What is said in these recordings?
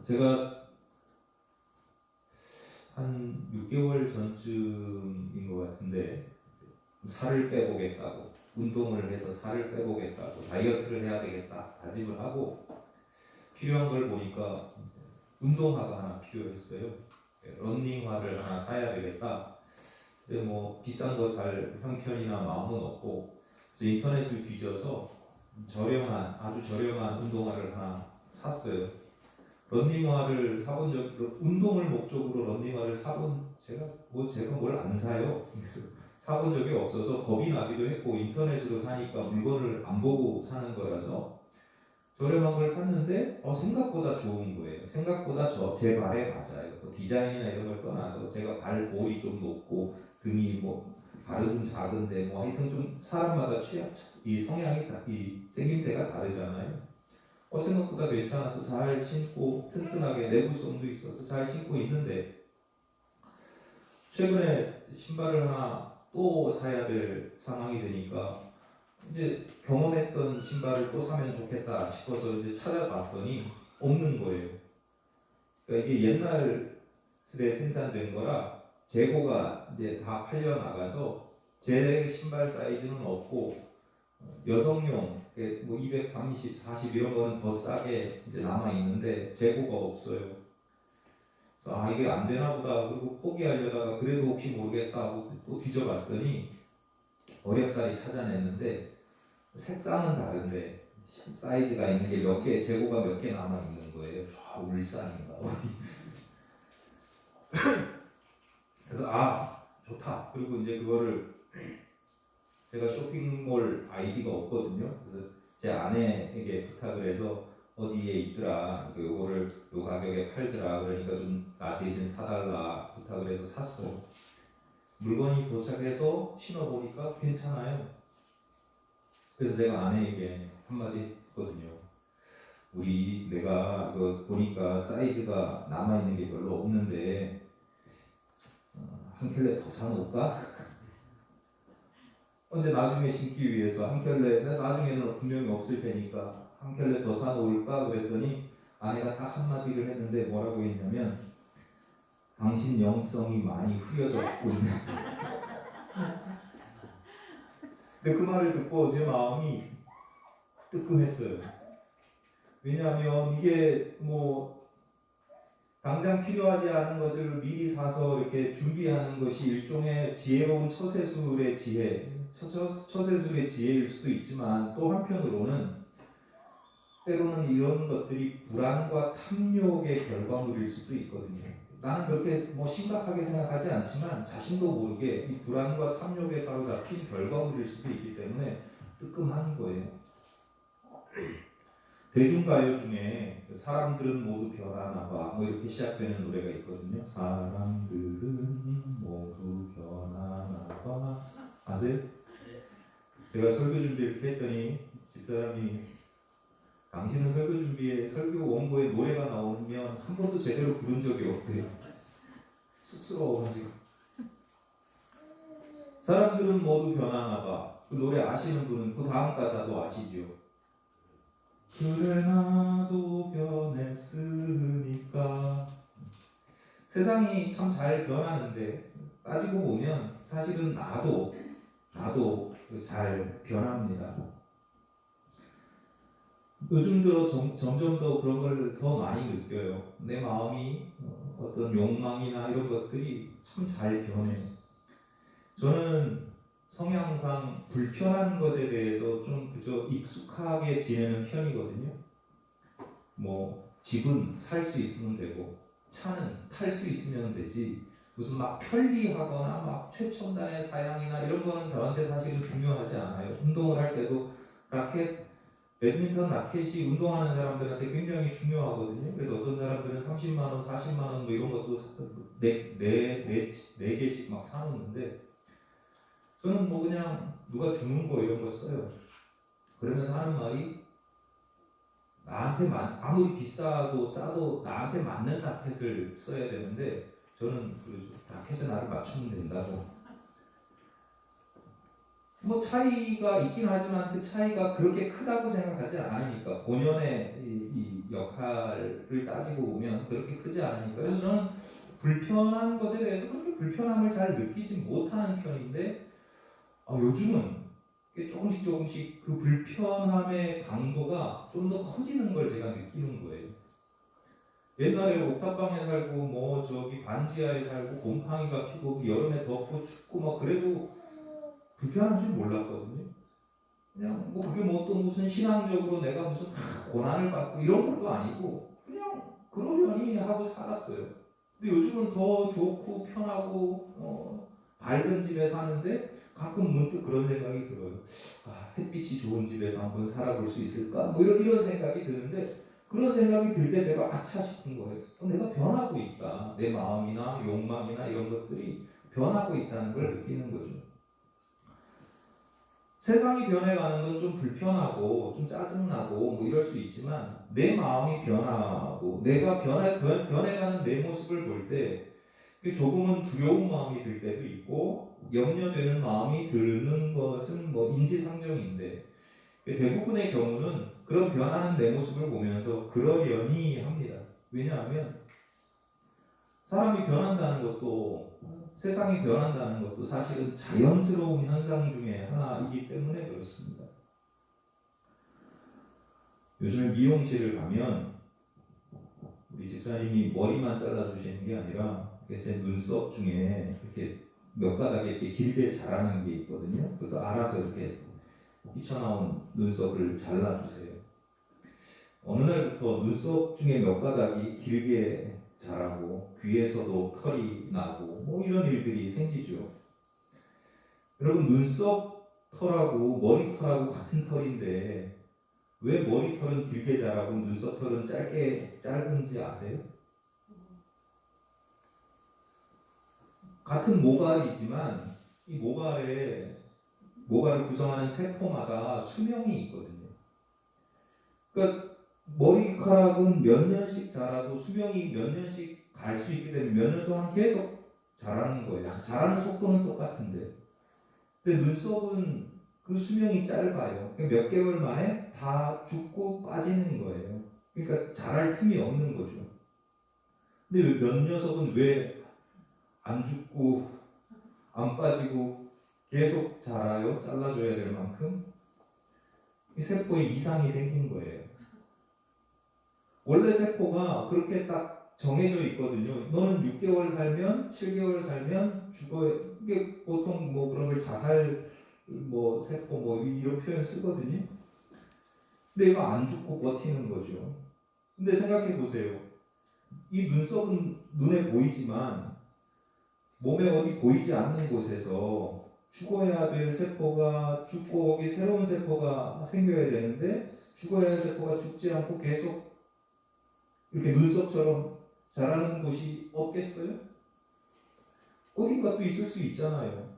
제가 한 6개월 전쯤인 것 같은데 살을 빼보겠다고, 운동을 해서 살을 빼보겠다고, 다이어트를 해야 되겠다 다짐을 하고 필요한 걸 보니까 운동화가 하나 필요했어요. 러닝화를 하나 사야 되겠다. 근데 뭐 비싼 거 살 형편이나 마음은 없고, 그래서 인터넷을 뒤져서 아주 저렴한 운동화를 하나 샀어요. 러닝화를 사본 운동을 목적으로 러닝화를 사본 제가 뭘 안 사요. 그래서 사본 적이 없어서 겁이 나기도 했고, 인터넷으로 사니까 물건을 안 보고 사는 거라서 저렴한 걸 샀는데 생각보다 좋은 거예요. 생각보다 제 발에 맞아요. 또 디자인이나 이런 걸 떠나서 제가 발 볼이 좀 높고 등이 발은 좀 작은데 하여튼 좀 사람마다 이 성향이 이 생김새가 다르잖아요. 생각보다 괜찮아서 잘 신고 튼튼하게 내구성도 있어서 잘 신고 있는데, 최근에 신발을 하나 또 사야 될 상황이 되니까 이제 경험했던 신발을 또 사면 좋겠다 싶어서 이제 찾아봤더니 없는 거예요. 그러니까 이게 옛날에 생산된 거라 재고가 이제 다 팔려 나가서 제 신발 사이즈는 없고, 여성용 230, 40 이런 거는 더 싸게 이제 남아 있는데 재고가 없어요. 그래서 이게 안 되나 보다. 그리고 포기하려다가 그래도 혹시 모르겠다 하고 또 뒤져봤더니 어렵사리 찾아냈는데 색상은 다른데 사이즈가 있는 게 몇 개, 재고가 몇 개 남아 있는 거예요. 저 울산인가 어디. 그래서 좋다. 그리고 이제 그거를 제가 쇼핑몰 아이디가 없거든요. 그래서 제 아내에게 부탁을 해서 어디에 있더라, 요거를 요 가격에 팔더라, 그러니까 좀 나 대신 사달라 부탁을 해서 샀어요. 물건이 도착해서 신어보니까 괜찮아요. 그래서 제가 아내에게 한마디 했거든요. 내가 이거 보니까 사이즈가 남아있는 게 별로 없는데 한 켤레 더 사놓을까? 근데 나중에 신기 위해서 한 켤레, 나중에는 분명히 없을 테니까 한 켤레 더 사놓을까? 그랬더니 아내가 딱 한마디를 했는데 뭐라고 했냐면, 당신 영성이 많이 흐려졌고 있는. 근데 그 말을 듣고 제 마음이 뜨끔했어요. 왜냐하면 이게 당장 필요하지 않은 것을 미리 사서 이렇게 준비하는 것이 일종의 지혜로운 처세술의 지혜일 수도 있지만, 또 한편으로는 때로는 이런 것들이 불안과 탐욕의 결과물일 수도 있거든요. 나는 그렇게 심각하게 생각하지 않지만 자신도 모르게 이 불안과 탐욕에 사로잡힌 결과물일 수도 있기 때문에 뜨끔한 거예요. 대중가요 중에 사람들은 모두 변하나 봐 이렇게 시작되는 노래가 있거든요. 사람들은 모두 변하나 봐. 아세요? 제가 설교 준비 이렇게 했더니 집사람이, 당신은 설교 원고에 노래가 나오면 한 번도 제대로 부른 적이 없대요. 쑥스러워가지고. 사람들은 모두 변하나 봐. 그 노래 아시는 분은 그 다음 가사도 아시죠? 그래 나도 변했으니까. 세상이 참 잘 변하는데 따지고 보면 사실은 나도 잘 변합니다. 요즘 들어 점점 더 그런 걸 더 많이 느껴요. 내 마음이 어떤 욕망이나 이런 것들이 참 잘 변해요. 저는 성향상 불편한 것에 대해서 좀 그저 익숙하게 지내는 편이거든요. 집은 살 수 있으면 되고 차는 탈 수 있으면 되지, 무슨 편리하거나 최첨단의 사양이나 이런 거는 저한테 사실은 중요하지 않아요. 운동을 할 때도 배드민턴 라켓이 운동하는 사람들한테 굉장히 중요하거든요. 그래서 어떤 사람들은 30만원, 40만원 이런 것도 4개씩 사놓는데, 저는 그냥 누가 주는 거 이런 거 써요. 그러면서 하는 말이, 나한테 아무리 비싸도 싸도 나한테 맞는 라켓을 써야 되는데, 저는 라켓에 나를 맞추면 된다고. 차이가 있긴 하지만 그 차이가 그렇게 크다고 생각하지 않으니까, 본연의 이 역할을 따지고 보면 그렇게 크지 않으니까. 그래서 저는 불편한 것에 대해서 그렇게 불편함을 잘 느끼지 못하는 편인데, 요즘은 조금씩 그 불편함의 강도가 좀 더 커지는 걸 제가 느끼는 거예요. 옛날에 옥탑방에 살고 뭐 저기 반지하에 살고 곰팡이가 피고 여름에 덥고 춥고 막 그래도 불편한 줄 몰랐거든요. 그냥 뭐 그게 뭐 또 무슨 신앙적으로 내가 무슨 고난을 받고 이런 것도 아니고 그냥 그러려니 하고 살았어요. 근데 요즘은 더 좋고 편하고 밝은 집에 사는데 가끔 문득 그런 생각이 들어요. 햇빛이 좋은 집에서 한번 살아볼 수 있을까? 뭐 이런 생각이 드는데, 그런 생각이 들 때 제가 아차 싶은 거예요. 내가 변하고 있다. 내 마음이나 욕망이나 이런 것들이 변하고 있다는 걸 느끼는 거죠. 세상이 변해가는 건 좀 불편하고 좀 짜증나고 뭐 이럴 수 있지만, 내 마음이 변하고 내가 변해가는 내 모습을 볼 때 조금은 두려운 마음이 들 때도 있고 염려되는 마음이 드는 것은 뭐 인지상정인데, 대부분의 경우는 그런 변하는 내 모습을 보면서 그러려니 합니다. 왜냐하면 사람이 변한다는 것도, 세상이 변한다는 것도 사실은 자연스러운 현상 중에 하나이기 때문에 그렇습니다. 요즘에 미용실을 가면 우리 집사님이 머리만 잘라주시는 게 아니라 제 눈썹 중에 이렇게 몇 가닥 이렇게 길게 자라는 게 있거든요. 그것도 알아서 이렇게 삐쳐나온 눈썹을 잘라주세요. 어느 날부터 눈썹 중에 몇 가닥이 길게 자라고 귀에서도 털이 나고 뭐 이런 일들이 생기죠. 여러분, 눈썹 털하고 머리털하고 같은 털인데 왜 머리털은 길게 자라고 눈썹 털은 짧은지 아세요? 같은 모발이지만 이 모발을 구성하는 세포마다 수명이 있거든요. 그러니까 머리카락은 몇 년씩 자라도 수명이 몇 년씩 갈 수 있기 때문에 몇 년 동안 계속 자라는 거예요. 자라는 속도는 똑같은데, 근데 눈썹은 그 수명이 짧아요. 그러니까 몇 개월 만에 다 죽고 빠지는 거예요. 그러니까 자랄 틈이 없는 거죠. 근데 몇 녀석은 왜 안 죽고 안 빠지고 계속 자라요? 잘라줘야 될 만큼. 이 세포에 이상이 생긴 거예요. 원래 세포가 그렇게 딱 정해져 있거든요. 너는 6개월 살면 7개월 살면 죽어. 이게 보통 뭐 그런 걸 자살 뭐 세포 뭐 이런 표현 쓰거든요. 근데 이거 안 죽고 버티는 거죠. 근데 생각해 보세요. 이 눈썹은 눈에 보이지만 몸에 어디 보이지 않는 곳에서 죽어야 될 세포가 죽고 거기 새로운 세포가 생겨야 되는데, 죽어야 할 세포가 죽지 않고 계속 이렇게 눈썹처럼 자라는 곳이 없겠어요? 어딘가 또 있을 수 있잖아요.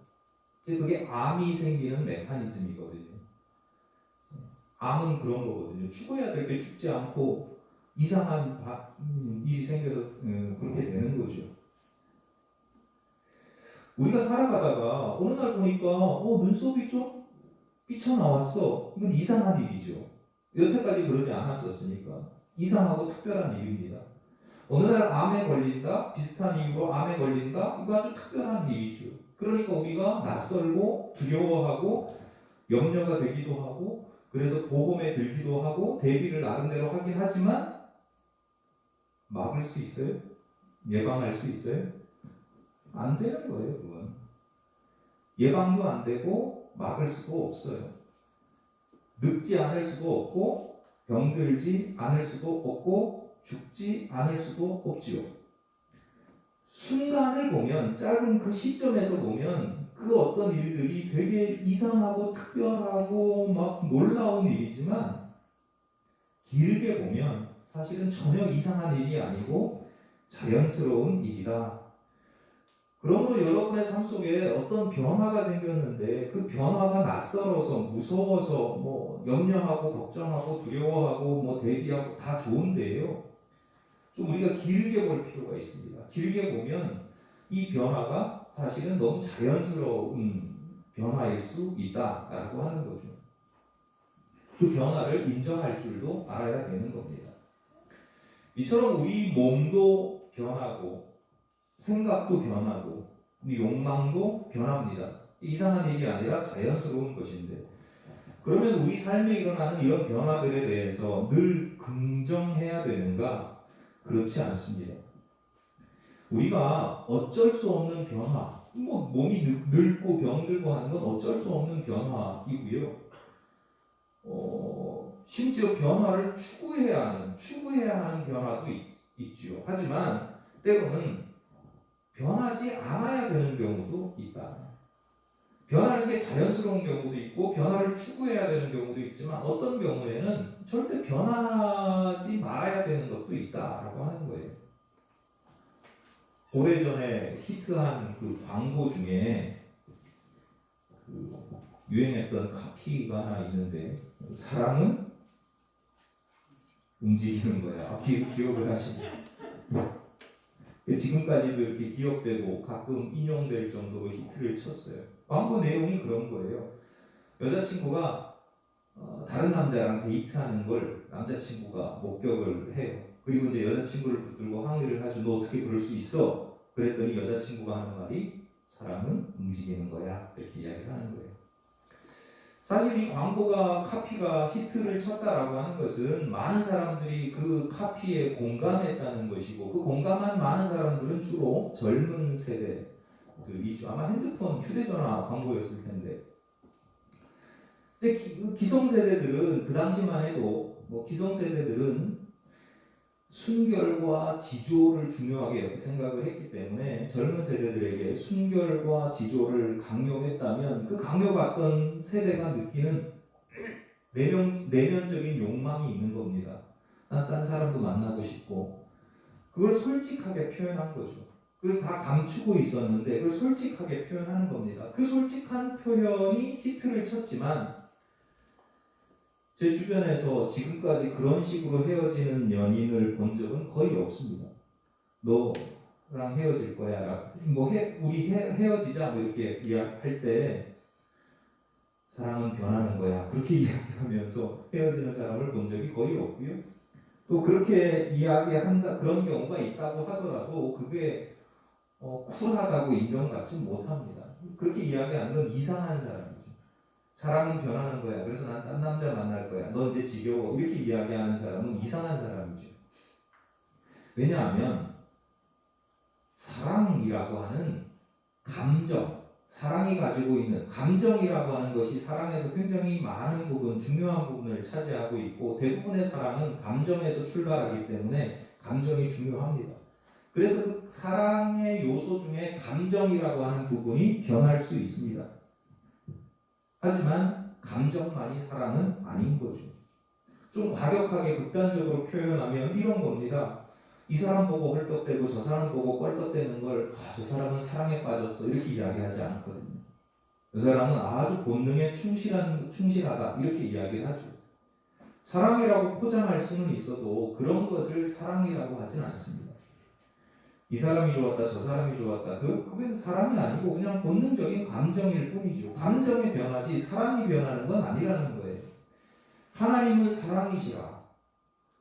그게 암이 생기는 메커니즘이거든요. 암은 그런 거거든요. 죽어야 될 게 죽지 않고 이상한 일이 생겨서 그렇게 되는 거죠. 우리가 살아가다가 어느 날 보니까 눈썹이 좀 삐쳐나왔어. 이건 이상한 일이죠. 여태까지 그러지 않았었으니까 이상하고 특별한 일입니다. 어느 날 암에 걸린다, 비슷한 이유로 암에 걸린다, 이거 아주 특별한 일이죠. 그러니까 우리가 낯설고 두려워하고 염려가 되기도 하고, 그래서 보험에 들기도 하고 대비를 나름대로 하긴 하지만 막을 수 있어요? 예방할 수 있어요? 안 되는 거예요, 그건. 예방도 안 되고 막을 수도 없어요. 늙지 않을 수도 없고 병들지 않을 수도 없고 죽지 않을 수도 없지요. 순간을 보면, 짧은 그 시점에서 보면 그 어떤 일들이 되게 이상하고 특별하고 막 놀라운 일이지만, 길게 보면 사실은 전혀 이상한 일이 아니고 자연스러운 일이다. 그러므로 여러분의 삶 속에 어떤 변화가 생겼는데 그 변화가 낯설어서 무서워서 뭐 염려하고 걱정하고 두려워하고 뭐 대비하고 다 좋은데요, 좀 우리가 길게 볼 필요가 있습니다. 길게 보면 이 변화가 사실은 너무 자연스러운 변화일 수 있다라고 하는 거죠. 그 변화를 인정할 줄도 알아야 되는 겁니다. 이처럼 우리 몸도 변하고 생각도 변하고 우리 욕망도 변합니다. 이상한 일이 아니라 자연스러운 것인데, 그러면 우리 삶에 일어나는 이런 변화들에 대해서 늘 긍정해야 되는가? 그렇지 않습니다. 우리가 어쩔 수 없는 변화, 몸이 늙고 병들고 하는 건 어쩔 수 없는 변화이고요. 심지어 변화를 추구해야 하는 변화도 있죠. 하지만 때로는 변하지 않아야 되는 경우도 있다. 변하는 게 자연스러운 경우도 있고 변화를 추구해야 되는 경우도 있지만 어떤 경우에는 절대 변하지 말아야 되는 것도 있다라고 하는 거예요. 오래전에 히트한 그 광고 중에 그 유행했던 카피가 하나 있는데, 사랑은 움직이는 거야. 기억을 하시나요? 지금까지도 이렇게 기억되고 가끔 인용될 정도로 히트를 쳤어요. 광고 내용이 그런 거예요. 여자친구가 다른 남자랑 데이트하는 걸 남자친구가 목격을 해요. 그리고 이제 여자친구를 붙들고 항의를 하죠. 너 어떻게 그럴 수 있어? 그랬더니 여자친구가 하는 말이 사람은 움직이는 거야. 이렇게 이야기를 하는 거예요. 사실 이 광고가 카피가 히트를 쳤다라고 하는 것은 많은 사람들이 그 카피에 공감했다는 것이고, 그 공감한 많은 사람들은 주로 젊은 세대들이죠. 아마 핸드폰, 휴대전화 광고였을 텐데. 근데 기성세대들은 그 당시만 해도 기성세대들은 순결과 지조를 중요하게 생각을 했기 때문에 젊은 세대들에게 순결과 지조를 강요했다면 그 강요받던 세대가 느끼는 내면적인 욕망이 있는 겁니다. 난 딴 사람도 만나고 싶고, 그걸 솔직하게 표현한 거죠. 그걸 다 감추고 있었는데 그걸 솔직하게 표현하는 겁니다. 그 솔직한 표현이 히트를 쳤지만 제 주변에서 지금까지 그런 식으로 헤어지는 연인을 본 적은 거의 없습니다. 너랑 헤어질 거야. 우리 헤어지자. 이렇게 이야기할 때 사랑은 변하는 거야. 그렇게 이야기하면서 헤어지는 사람을 본 적이 거의 없고요. 또 그렇게 이야기한다, 그런 경우가 있다고 하더라도 그게 쿨하다고 인정받지 못합니다. 그렇게 이야기하는 건 이상한 사람이죠. 사람은 변하는 거야. 그래서 난 딴 남자 만날 거야. 너 이제 지겨워. 이렇게 이야기하는 사람은 이상한 사람이죠. 왜냐하면 사랑이라고 하는 감정, 사랑이 가지고 있는 감정이라고 하는 것이 사랑에서 굉장히 많은 부분, 중요한 부분을 차지하고 있고, 대부분의 사랑은 감정에서 출발하기 때문에 감정이 중요합니다. 그래서 그 사랑의 요소 중에 감정이라고 하는 부분이 변할 수 있습니다. 하지만 감정만이 사랑은 아닌 거죠. 좀 과격하게 극단적으로 표현하면 이런 겁니다. 이 사람 보고 헐떡대고 저 사람 보고 껄떡대는 걸 저 사람은 사랑에 빠졌어 이렇게 이야기하지 않거든요. 이 사람은 아주 본능에 충실하다 이렇게 이야기를 하죠. 사랑이라고 포장할 수는 있어도 그런 것을 사랑이라고 하진 않습니다. 이 사람이 좋았다, 저 사람이 좋았다. 그게 사랑이 아니고 그냥 본능적인 감정일 뿐이죠. 감정이 변하지 사랑이 변하는 건 아니라는 거예요. 하나님은 사랑이시라.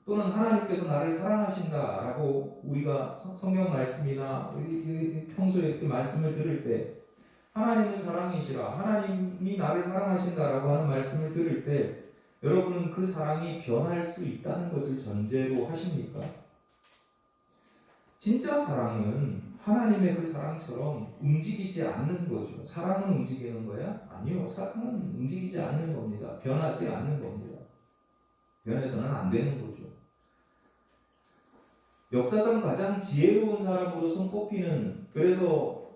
또는 하나님께서 나를 사랑하신다라고 우리가 성경 말씀이나 평소에 그 말씀을 들을 때 하나님은 사랑이시라, 하나님이 나를 사랑하신다라고 하는 말씀을 들을 때 여러분은 그 사랑이 변할 수 있다는 것을 전제로 하십니까? 진짜 사랑은 하나님의 그 사랑처럼 움직이지 않는 거죠. 사랑은 움직이는 거야? 아니요. 사랑은 움직이지 않는 겁니다. 변하지 않는 겁니다. 변해서는 안 되는 거죠. 역사상 가장 지혜로운 사람으로 손꼽히는, 그래서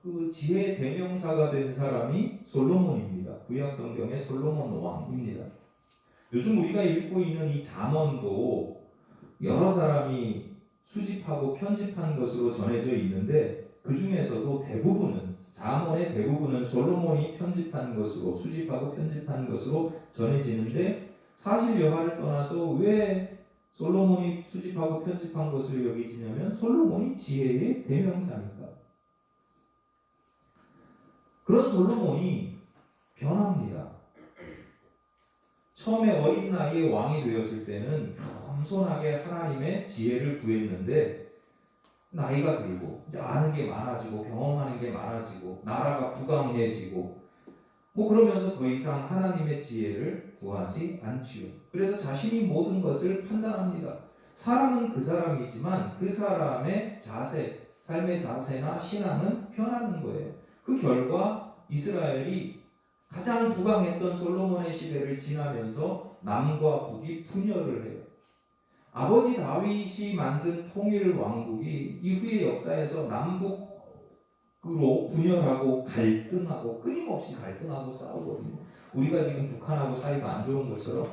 그 지혜의 대명사가 된 사람이 솔로몬입니다. 구약 성경의 솔로몬 왕입니다. 요즘 우리가 읽고 있는 이 잠언도 여러 사람이 수집하고 편집한 것으로 전해져 있는데 그 중에서도 잠언의 대부분은 솔로몬이 편집한 것으로, 수집하고 편집한 것으로 전해지는데, 사실 여하를 떠나서 왜 솔로몬이 수집하고 편집한 것으로 여기지냐면 솔로몬이 지혜의 대명사니까. 그런 솔로몬이 변합니다. 처음에 어린 나이에 왕이 되었을 때는 겸손하게 하나님의 지혜를 구했는데 나이가 들고 이제 아는 게 많아지고 경험하는 게 많아지고 나라가 부강해지고 뭐 그러면서 더 이상 하나님의 지혜를 구하지 않지요. 그래서 자신이 모든 것을 판단합니다. 사람은 그 사람이지만 그 사람의 자세, 삶의 자세나 신앙은 변하는 거예요. 그 결과 이스라엘이 가장 부강했던 솔로몬의 시대를 지나면서 남과 북이 분열을 해요. 아버지 다윗이 만든 통일 왕국이 이후의 역사에서 남북으로 분열하고 갈등하고 끊임없이 갈등하고 싸우거든요. 우리가 지금 북한하고 사이가 안 좋은 것처럼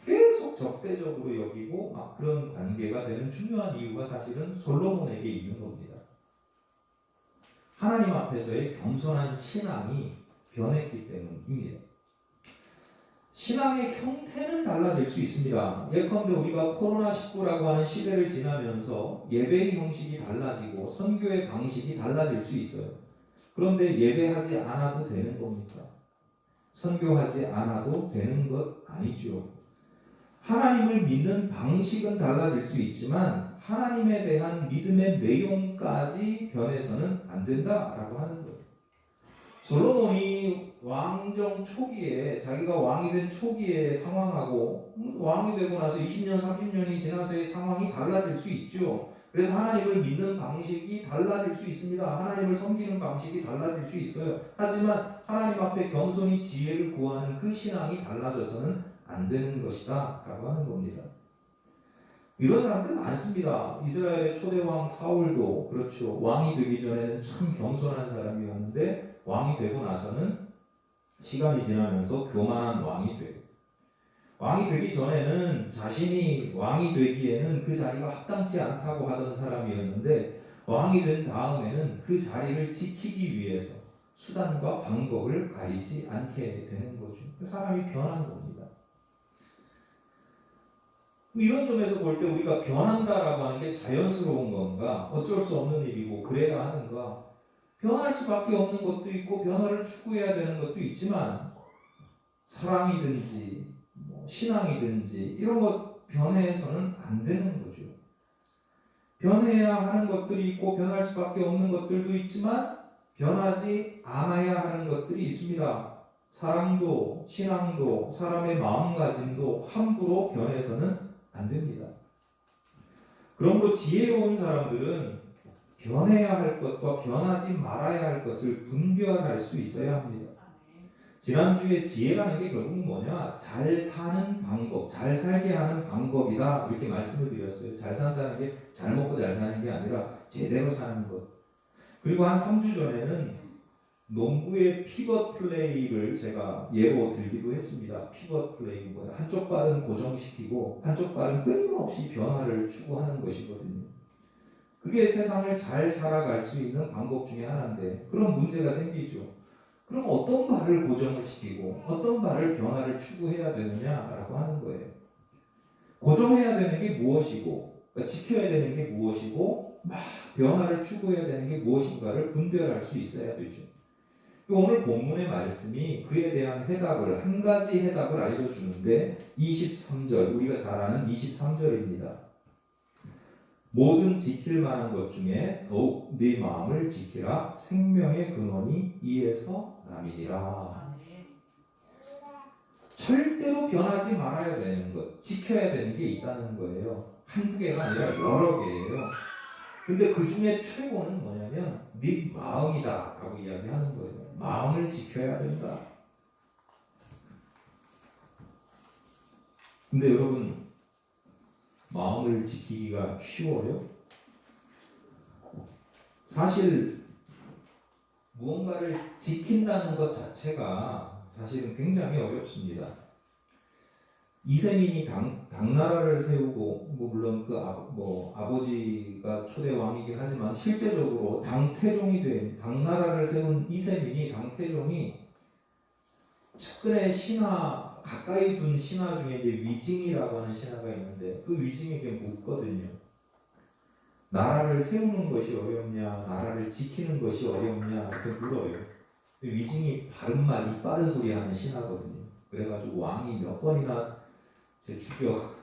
계속 적대적으로 여기고 막 그런 관계가 되는 중요한 이유가 사실은 솔로몬에게 있는 겁니다. 하나님 앞에서의 겸손한 신앙이 변했기 때문입니다. 신앙의 형태는 달라질 수 있습니다. 예컨대 우리가 코로나19라고 하는 시대를 지나면서 예배의 형식이 달라지고 선교의 방식이 달라질 수 있어요. 그런데 예배하지 않아도 되는 겁니까? 선교하지 않아도 되는 것 아니죠. 하나님을 믿는 방식은 달라질 수 있지만 하나님에 대한 믿음의 내용까지 변해서는 안 된다라고 하는 거예요. 솔로몬이 왕정 초기에 자기가 왕이 된 초기의 상황하고 왕이 되고 나서 20년, 30년이 지나서의 상황이 달라질 수 있죠. 그래서 하나님을 믿는 방식이 달라질 수 있습니다. 하나님을 섬기는 방식이 달라질 수 있어요. 하지만 하나님 앞에 겸손히 지혜를 구하는 그 신앙이 달라져서는 안 되는 것이다 라고 하는 겁니다. 이런 사람들 많습니다. 이스라엘의 초대왕 사울도 그렇죠. 왕이 되기 전에는 참 겸손한 사람이었는데 왕이 되고 나서는 시간이 지나면서 교만한 왕이 돼요. 왕이 되기 전에는 자신이 왕이 되기에는 그 자리가 합당치 않다고 하던 사람이었는데 왕이 된 다음에는 그 자리를 지키기 위해서 수단과 방법을 가리지 않게 되는 거죠. 그 사람이 변한 겁니다. 이런 점에서 볼 때 우리가 변한다라고 하는 게 자연스러운 건가, 어쩔 수 없는 일이고 그래야 하는가, 변할 수밖에 없는 것도 있고 변화를 추구해야 되는 것도 있지만 사랑이든지 신앙이든지 이런 것 변해서는 안 되는 거죠. 변해야 하는 것들이 있고 변할 수밖에 없는 것들도 있지만 변하지 않아야 하는 것들이 있습니다. 사랑도 신앙도 사람의 마음가짐도 함부로 변해서는 안 됩니다. 그러므로 지혜로운 사람들은 변해야 할 것과 변하지 말아야 할 것을 분별할 수 있어야 합니다. 지난주에 지혜라는 게 결국 뭐냐? 잘 사는 방법, 잘 살게 하는 방법이다 이렇게 말씀을 드렸어요. 잘 산다는 게 잘 먹고 잘 사는 게 아니라 제대로 사는 것. 그리고 한 3주 전에는 농구의 피벗 플레이를 제가 예로 들기도 했습니다. 피벗 플레이가 뭐야? 한쪽 발은 고정시키고 한쪽 발은 끊임없이 변화를 추구하는 것이거든요. 그게 세상을 잘 살아갈 수 있는 방법 중에 하나인데 그런 문제가 생기죠. 그럼 어떤 발을 고정을 시키고 어떤 발을 변화를 추구해야 되느냐라고 하는 거예요. 고정해야 되는 게 무엇이고 그러니까 지켜야 되는 게 무엇이고 막 변화를 추구해야 되는 게 무엇인가를 분별할 수 있어야 되죠. 오늘 본문의 말씀이 그에 대한 해답을 한 가지 해답을 알려주는데 23절 우리가 잘 아는 23절입니다. 모든 지킬 만한 것 중에 더욱 네 마음을 지키라. 생명의 근원이 이에서 남이니라. 절대로 변하지 말아야 되는 것, 지켜야 되는 게 있다는 거예요. 한두 개가 아니라 여러 개예요. 근데 그 중에 최고는 뭐냐면 네 마음이다 라고 이야기하는 거예요. 마음을 지켜야 된다. 근데 여러분 마음을 지키기가 쉬워요? 사실 무언가를 지킨다는 것 자체가 사실은 굉장히 어렵습니다. 이세민이 당나라를 세우고 물론 그 아버지가 초대 왕이긴 하지만 실제적으로 당태종이 된 당나라를 세운 이세민이 당태종이 측근의 신하 가까이 둔 신하 중에 이제 위징이라고 하는 신하가 있는데 그 위징에게 묻거든요. 나라를 세우는 것이 어렵냐, 나라를 지키는 것이 어렵냐 이렇게 물어요. 위징이 바른 말, 이 빠른 소리 하는 신하거든요. 그래가지고 왕이 몇 번이나 죽여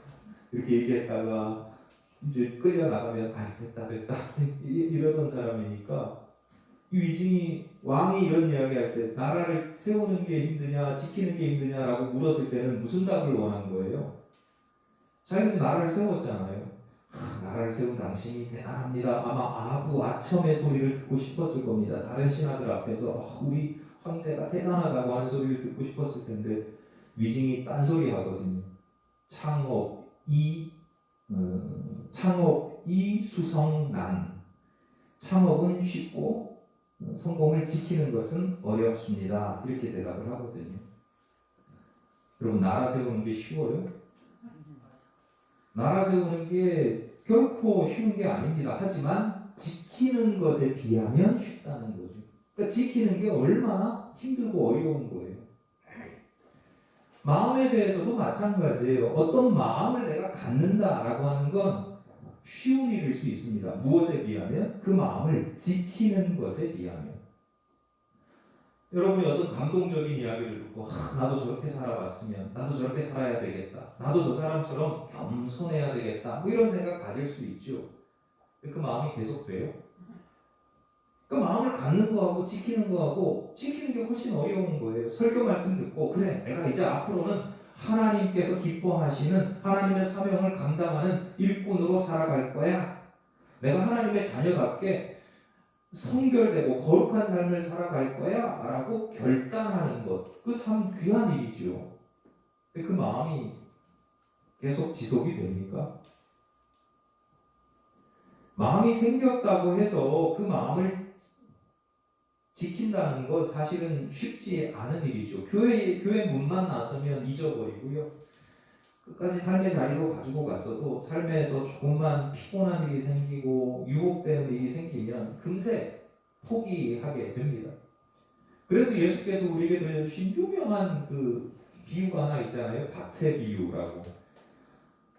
이렇게 얘기했다가 이제 끌려나가면 됐다 이러던 사람이니까 이 위증이 왕이 이런 이야기할 때 나라를 세우는 게 힘드냐 지키는 게 힘드냐라고 물었을 때는 무슨 답을 원한 거예요? 자기도 나라를 세웠잖아요. 나라를 세운 당신이 대단합니다. 아마 아첨의 소리를 듣고 싶었을 겁니다. 다른 신하들 앞에서 우리 황제가 대단하다고 하는 소리를 듣고 싶었을 텐데 위증이 딴소리 하거든요. 창업이 수성난. 창업은 쉽고 성공을 지키는 것은 어렵습니다. 이렇게 대답을 하거든요. 여러분, 나라 세우는 게 쉬워요? 나라 세우는 게 결코 쉬운 게 아닙니다. 하지만 지키는 것에 비하면 쉽다는 거죠. 그러니까 지키는 게 얼마나 힘들고 어려운 거예요. 마음에 대해서도 마찬가지예요. 어떤 마음을 내가 갖는다라고 하는 건 쉬운 일일 수 있습니다. 무엇에 비하면? 그 마음을 지키는 것에 비하면. 여러분이 어떤 감동적인 이야기를 듣고 나도 저렇게 살아봤으면 나도 저렇게 살아야 되겠다. 나도 저 사람처럼 겸손해야 되겠다. 뭐 이런 생각 가질 수 있죠. 그 마음이 계속돼요. 그 마음을 갖는 거하고 지키는 거하고 지키는 게 훨씬 어려운 거예요. 설교 말씀 듣고 그래 내가 이제 앞으로는 하나님께서 기뻐하시는 하나님의 사명을 감당하는 일꾼으로 살아갈 거야. 내가 하나님의 자녀답게 성결되고 거룩한 삶을 살아갈 거야 라고 결단하는 것, 그 참 귀한 일이죠. 그 마음이 계속 지속이 됩니까? 마음이 생겼다고 해서 그 마음을 지킨다는 것 사실은 쉽지 않은 일이죠. 교회 문만 나서면 잊어버리고요. 끝까지 삶의 자리로 가지고 갔어도 삶에서 조금만 피곤한 일이 생기고 유혹되는 일이 생기면 금세 포기하게 됩니다. 그래서 예수께서 우리에게 들려주신 유명한 그 비유가 하나 있잖아요. 밭의 비유라고.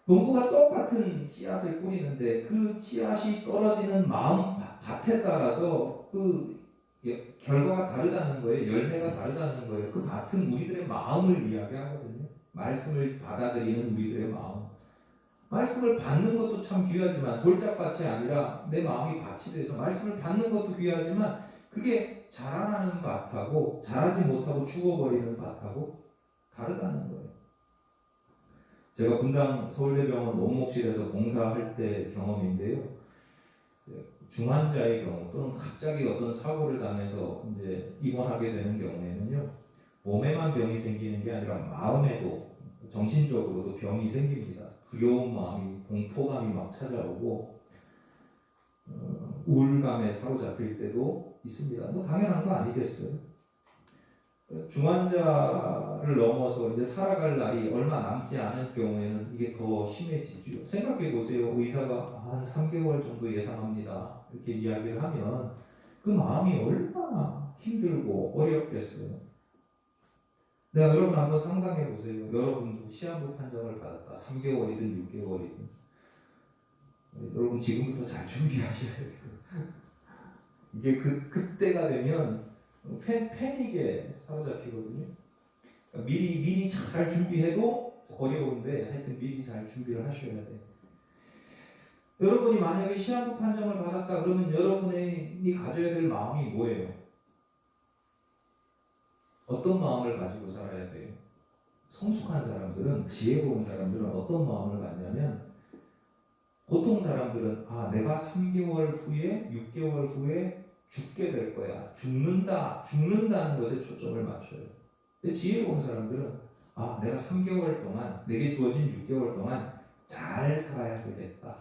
농부가 똑같은 씨앗을 뿌리는데 그 씨앗이 떨어지는 마음 밭에 따라서 그 결과가 다르다는 거예요. 열매가 다르다는 거예요. 그 밭은 우리들의 마음을 이야기하거든요. 말씀을 받아들이는 우리들의 마음. 말씀을 받는 것도 참 귀하지만 돌짝밭이 아니라 내 마음이 밭이 돼서 말씀을 받는 것도 귀하지만 그게 자라나는 밭하고 자라지 못하고 죽어버리는 밭하고 다르다는 거예요. 제가 분당 서울대병원 원목실에서 봉사할 때 경험인데요. 중환자의 경우 또는 갑자기 어떤 사고를 당해서 이제 입원하게 되는 경우에는요. 몸에만 병이 생기는 게 아니라 마음에도 정신적으로도 병이 생깁니다. 두려운 마음이 공포감이 막 찾아오고 우울감에 사로잡힐 때도 있습니다. 뭐 당연한 거 아니겠어요? 중환자를 넘어서 이제 살아갈 날이 얼마 남지 않은 경우에는 이게 더 심해지죠. 생각해 보세요. 의사가 한 3개월 정도 예상합니다. 이렇게 이야기를 하면 그 마음이 얼마나 힘들고 어렵겠어요. 내가 여러분 한번 상상해 보세요. 여러분도 시한부 판정을 받았다. 3개월이든 6개월이든. 여러분 지금부터 잘 준비하셔야 돼요. 이게 그때가 되면 패닉에 사로잡히거든요. 그러니까 미리 잘 준비해도 어려운데 하여튼 미리 잘 준비를 하셔야 돼요. 여러분이 만약에 시한부 판정을 받았다 그러면 여러분이 가져야 될 마음이 뭐예요? 어떤 마음을 가지고 살아야 돼요? 성숙한 사람들은, 지혜로운 사람들은 어떤 마음을 갖냐면 보통 사람들은 내가 3개월 후에 6개월 후에 죽게 될 거야. 죽는다는 것에 초점을 맞춰요. 근데 지혜로운 사람들은 내가 3개월 동안 내게 주어진 6개월 동안 잘 살아야 되겠다.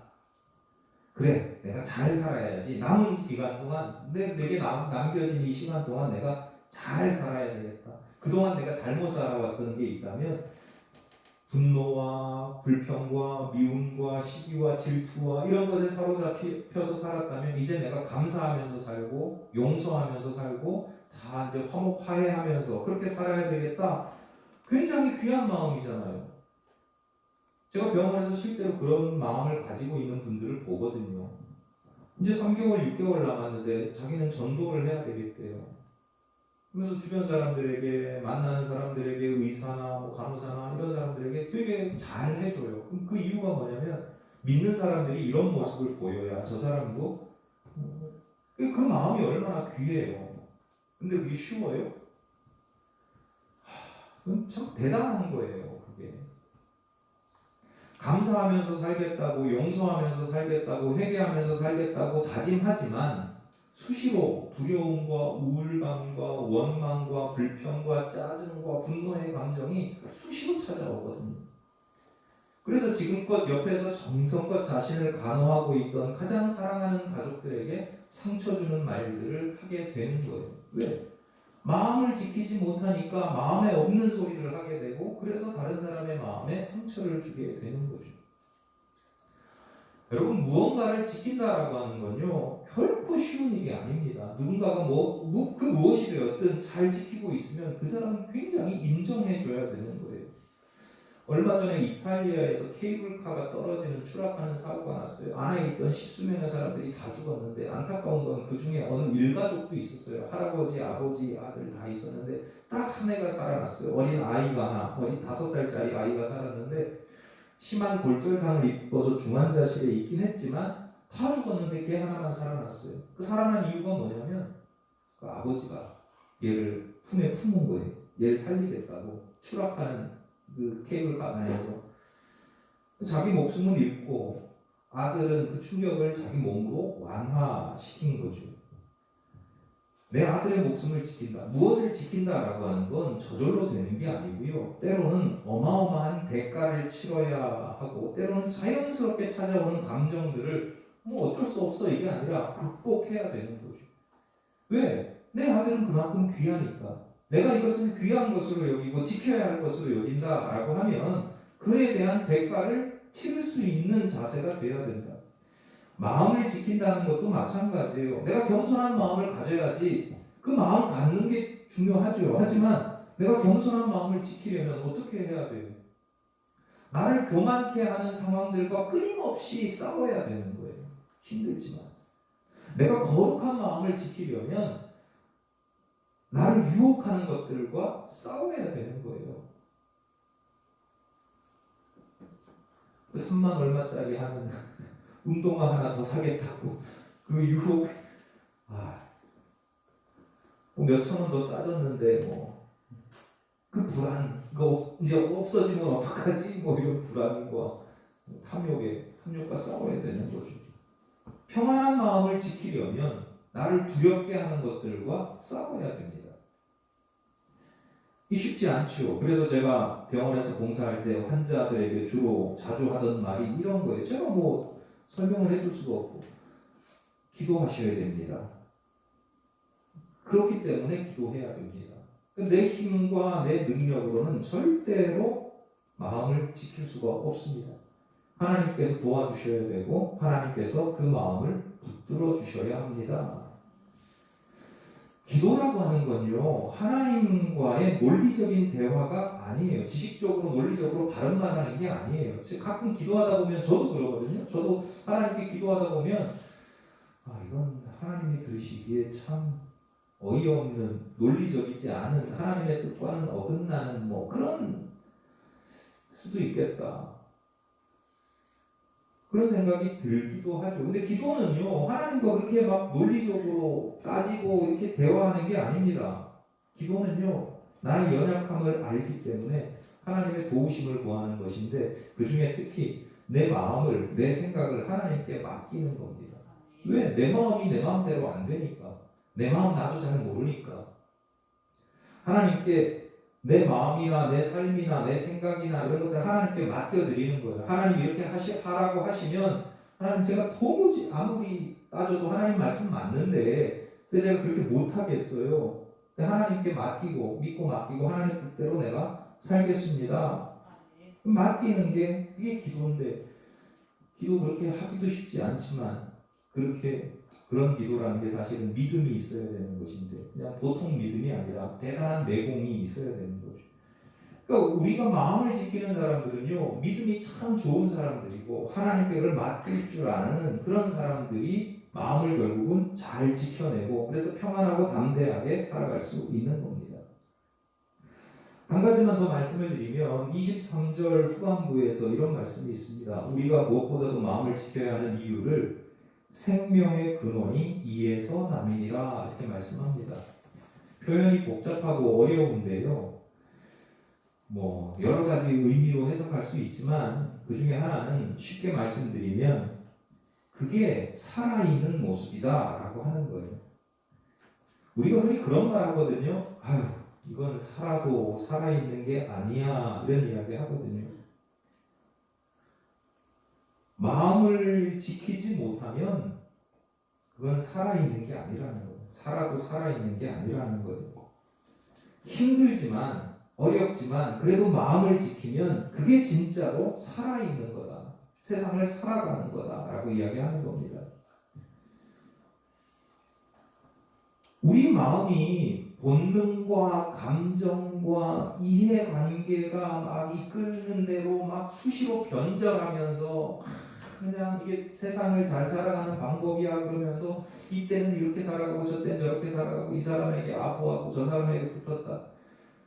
그래, 내가 잘 살아야지. 남은 기간 동안 내게 남겨진 이 시간 동안 내가 잘 살아야 되겠다. 그동안 내가 잘못 살아왔던 게 있다면 분노와 불평과 미움과 시기와 질투와 이런 것에 사로잡혀서 살았다면 이제 내가 감사하면서 살고 용서하면서 살고 다 이제 화해하면서 그렇게 살아야 되겠다. 굉장히 귀한 마음이잖아요. 제가 병원에서 실제로 그런 마음을 가지고 있는 분들을 보거든요. 이제 3개월, 6개월 남았는데 자기는 전도를 해야 되겠대요. 그러면서 주변 사람들에게, 만나는 사람들에게, 의사나 뭐 간호사나 이런 사람들에게 되게 잘 해줘요. 그럼 그 이유가 뭐냐면 믿는 사람들이 이런 모습을 보여야 저 사람도 그 마음이 얼마나 귀해요. 근데 그게 쉬워요? 그건 참 대단한 거예요. 그게 감사하면서 살겠다고, 용서하면서 살겠다고, 회개하면서 살겠다고 다짐하지만 수시로 두려움과 우울감과 원망과 불평과 짜증과 분노의 감정이 수시로 찾아오거든요. 그래서 지금껏 옆에서 정성껏 자신을 간호하고 있던 가장 사랑하는 가족들에게 상처 주는 말들을 하게 되는 거예요. 왜? 마음을 지키지 못하니까 마음에 없는 소리를 하게 되고, 그래서 다른 사람의 마음에 상처를 주게 되는 거죠. 여러분, 무언가를 지킨다라고 하는 건요, 결코 쉬운 일이 아닙니다. 누군가가 그 무엇이 되었든 잘 지키고 있으면 그 사람은 굉장히 인정해줘야 되는 거예요. 얼마 전에 이탈리아에서 케이블카가 떨어지는 추락하는 사고가 났어요. 안에 있던 십수명의 사람들이 다 죽었는데, 안타까운 건 그 중에 어느 일가족도 있었어요. 할아버지, 아버지, 아들 다 있었는데 딱 한 애가 살아났어요. 어린 아이가 하나, 어린 5살짜리 아이가 살았는데 심한 골절상을 입어서 중환자실에 있긴 했지만 다 죽었는데 걔 하나만 살아났어요. 그 살아난 이유가 뭐냐면 그 아버지가 얘를 품에 품은 거예요. 얘를 살리겠다고. 추락하는 그 케이블카 안에서 자기 목숨을 잃고 아들은 그 충격을 자기 몸으로 완화시킨 거죠. 내 아들의 목숨을 지킨다. 무엇을 지킨다라고 하는 건 저절로 되는 게 아니고요. 때로는 어마어마한 대가를 치러야 하고, 때로는 자연스럽게 찾아오는 감정들을 뭐 어쩔 수 없어 이게 아니라 극복해야 되는 거죠. 왜? 내 아들은 그만큼 귀하니까. 내가 이것을 귀한 것으로 여기고 지켜야 할 것으로 여긴다라고 하면 그에 대한 대가를 치를 수 있는 자세가 돼야 된다. 마음을 지킨다는 것도 마찬가지예요. 내가 겸손한 마음을 가져야지. 그 마음 갖는 게 중요하죠. 하지만 내가 겸손한 마음을 지키려면 어떻게 해야 돼요? 나를 교만케 하는 상황들과 끊임없이 싸워야 되는 거예요. 힘들지만. 내가 거룩한 마음을 지키려면 나를 유혹하는 것들과 싸워야 되는 거예요. 3만 얼마짜리 하는 운동화 하나 더 사겠다고 그 유혹, 몇천 원 더 싸졌는데 그 불안, 이거 이제 없어지면 어떡하지? 이런 불안과 탐욕과 싸워야 되는 거죠. 평안한 마음을 지키려면 나를 두렵게 하는 것들과 싸워야 됩니다. 이 쉽지 않죠. 그래서 제가 병원에서 봉사할 때 환자들에게 주로 자주 하던 말이 이런 거예요. 제가 설명을 해줄 수가 없고 기도하셔야 됩니다. 그렇기 때문에 기도해야 됩니다. 내 힘과 내 능력으로는 절대로 마음을 지킬 수가 없습니다. 하나님께서 도와주셔야 되고 하나님께서 그 마음을 붙들어 주셔야 합니다. 기도라고 하는 건요, 하나님과의 논리적인 대화가 아니에요. 지식적으로 논리적으로 바른 말하는 게 아니에요. 가끔 기도하다 보면 저도 그러거든요. 저도 하나님께 기도하다 보면 이건 하나님이 들으시기에 참 어이없는, 논리적이지 않은, 하나님의 뜻과는 어긋나는 그런 수도 있겠다. 그런 생각이 들기도 하죠. 근데 기도는요, 하나님과 그렇게 논리적으로 따지고 이렇게 대화하는 게 아닙니다. 기도는요, 나의 연약함을 알기 때문에 하나님의 도우심을 구하는 것인데, 그 중에 특히 내 마음을, 내 생각을 하나님께 맡기는 겁니다. 왜? 내 마음이 내 마음대로 안 되니까. 내 마음 나도 잘 모르니까. 하나님께 내 마음이나 내 삶이나 내 생각이나 이런 것들 하나님께 맡겨드리는 거예요. 하나님 이렇게 하라고 하시면 하나님 제가 도무지 아무리 따져도 하나님 말씀 맞는데 제가 그렇게 못하겠어요. 하나님께 맡기고 믿고 맡기고 하나님 뜻대로 내가 살겠습니다. 맡기는 게 이게 기도인데 기도 그렇게 하기도 쉽지 않지만 그런 기도라는 게 사실은 믿음이 있어야 되는 것인데 그냥 보통 믿음이 아니라 대단한 내공이 있어야 되는 거죠. 그러니까 우리가 마음을 지키는 사람들은요, 믿음이 참 좋은 사람들이고 하나님께 그걸 맡길 줄 아는 그런 사람들이 마음을 결국은 잘 지켜내고 그래서 평안하고 담대하게 살아갈 수 있는 겁니다. 한 가지만 더 말씀을 드리면 23절 후반부에서 이런 말씀이 있습니다. 우리가 무엇보다도 마음을 지켜야 하는 이유를 생명의 근원이 이에서 남이니라 이렇게 말씀합니다. 표현이 복잡하고 어려운데요. 여러 가지 의미로 해석할 수 있지만 그 중에 하나는 쉽게 말씀드리면 그게 살아있는 모습이다 라고 하는 거예요. 우리가 흔히 그런 말 하거든요. 아유, 이건 살아도 살아있는 게 아니야 이런 이야기 하거든요. 마음을 지키지 못하면 그건 살아있는 게 아니라는 거예요. 살아도 살아있는 게 아니라는 거예요. 힘들지만 어렵지만 그래도 마음을 지키면 그게 진짜로 살아있는 거다. 세상을 살아가는 거다 라고 이야기하는 겁니다. 우리 마음이 본능과 감정과 이해관계가 막 이끄는 대로 막 수시로 변절하면서 그냥 이게 세상을 잘 살아가는 방법이야 그러면서 이때는 이렇게 살아가고 저때는 저렇게 살아가고 이 사람에게 아부하고 저 사람에게 붙었다.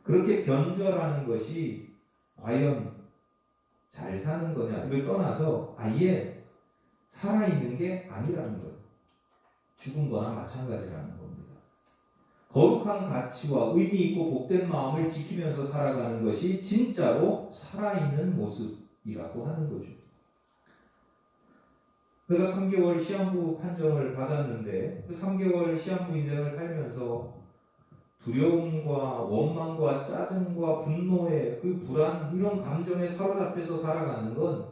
그렇게 변절하는 것이 과연 잘 사는 거냐를 떠나서 아예 살아있는 게 아니라는 거예요. 죽은 거나 마찬가지라는 겁니다. 거룩한 가치와 의미 있고 복된 마음을 지키면서 살아가는 것이 진짜로 살아있는 모습이라고 하는 거죠. 내가 3개월 시한부 판정을 받았는데 그 3개월 시한부 인생을 살면서 두려움과 원망과 짜증과 분노의 그 불안 이런 감정에 사로잡혀서 살아가는 건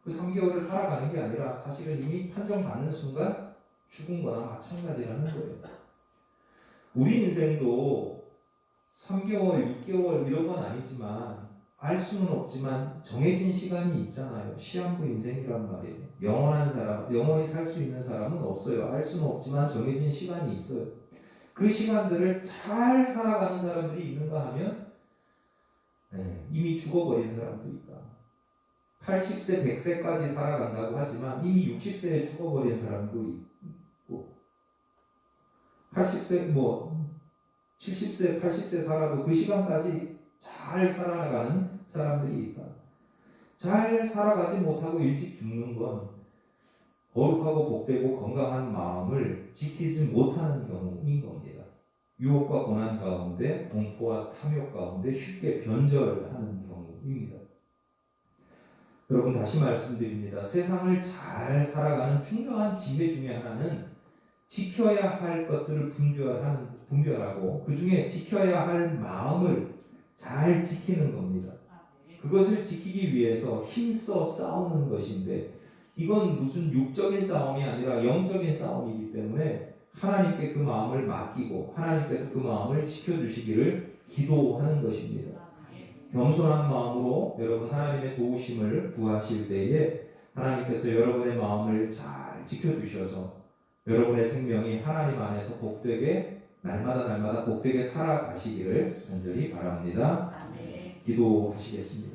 그 3개월을 살아가는 게 아니라 사실은 이미 판정받는 순간 죽은 거나 마찬가지라는 거예요. 우리 인생도 3개월, 6개월 이런 건 아니지만 알 수는 없지만 정해진 시간이 있잖아요. 시한부 인생이란 말이에요. 영원한 사람, 영원히 살 수 있는 사람은 없어요. 알 수는 없지만 정해진 시간이 있어요. 그 시간들을 잘 살아가는 사람들이 있는가 하면 이미 죽어버린 사람도 있다. 80세, 100세까지 살아간다고 하지만 이미 60세에 죽어버린 사람도 있고 80세, 70세, 80세 살아도 그 시간까지 잘 살아가는 사람들이 있다. 잘 살아가지 못하고 일찍 죽는 건 거룩하고 복되고 건강한 마음을 지키지 못하는 경우인 겁니다. 유혹과 고난 가운데, 공포와 탐욕 가운데 쉽게 변절하는 경우입니다. 여러분 다시 말씀드립니다. 세상을 잘 살아가는 중요한 지혜 중에 하나는 지켜야 할 것들을 분별하고 그 중에 지켜야 할 마음을 잘 지키는 겁니다. 그것을 지키기 위해서 힘써 싸우는 것인데 이건 무슨 육적인 싸움이 아니라 영적인 싸움이기 때문에 하나님께 그 마음을 맡기고 하나님께서 그 마음을 지켜주시기를 기도하는 것입니다. 겸손한 마음으로 여러분 하나님의 도우심을 구하실 때에 하나님께서 여러분의 마음을 잘 지켜주셔서 여러분의 생명이 하나님 안에서 복되게 날마다 복되게 살아가시기를 간절히 바랍니다. 기도하시겠습니다.